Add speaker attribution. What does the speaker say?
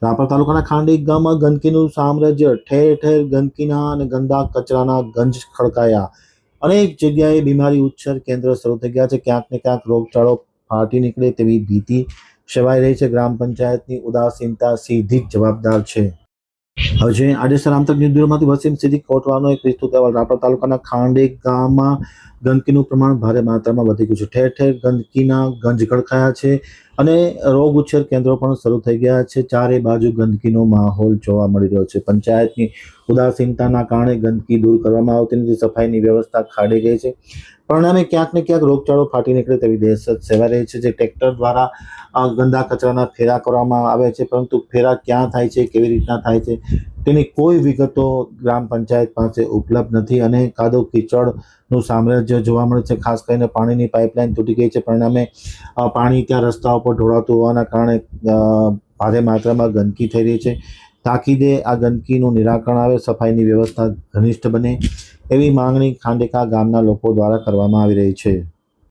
Speaker 1: રાપર તાલુકાના ખાંડી ગામમાં ગંદકીનું સામ્રાજ્ય, ઠેર ઠેર ગંદકીના અને ગંદા કચરાના ગંજ ખડકાયા. અનેક જગ્યાએ બીમારી ઉચ્છર કેન્દ્ર શરૂ થઈ ગયા છે. ક્યાંક ને ક્યાંક રોગચાળો ફાટી નીકળે તેવી ભીતિ સેવાઈ રહી છે. ગ્રામ પંચાયતની ઉદાસીનતા સીધી જ જવાબદાર છે. હવે જોઈએ આડેસર આંતરિક ન્યૂઝમાંથી વસીમ સિદ્દીક કોટવાનો એક વિસ્તૃત અહેવાલ. રાપર તાલુકાના ખાંડી ગામમાં ગંદકીનું પ્રમાણ ભારે માત્રામાં વધી ગયું છે. ઠેર ઠેર ગંદકીના ગંજ ખડકાયા છે અને રોગ ઉછેર કેન્દ્રો પણ શરૂ થઈ ગયા છે. ચારે બાજુ ગંદકીનો માહોલ જોવા મળી રહ્યો છે. પંચાયતની ઉદાસીનતાના કારણે ગંદકી દૂર કરવામાં આવતી નથી. સફાઈની વ્યવસ્થા ખાડી ગઈ છે. પરિણામે ક્યાંક ને ક્યાંક રોગચાળો ફાટી નીકળે તેવી દહેશત સેવાઈ રહી છે. જે ટ્રેક્ટર દ્વારા ગંદા કચરાના ફેરા કરવામાં આવે છે, પરંતુ ફેરા ક્યાં થાય છે, કેવી રીતના થાય છે તેની કોઈ વિગતો ગ્રામ પંચાયત પાસે ઉપલબ્ધ નથી અને કાદવ કીચડનું સામ્રાજ્ય જોવા મળે છે. ખાસ કરીને પાણીની પાઇપલાઇન તૂટી ગઈ છે. પરિણામે પાણી ત્યાં રસ્તા ઉપર ઢોળાતું હોવાના કારણે ભારે માત્રામાં ગંદકી થઈ રહી છે. તાકીદે આ ગંદકીનું નિરાકરણ આવે, સફાઈની વ્યવસ્થા ઘનિષ્ઠ બને એવી માંગણી ખાંડેકા ગામના લોકો દ્વારા કરવામાં આવી રહી છે.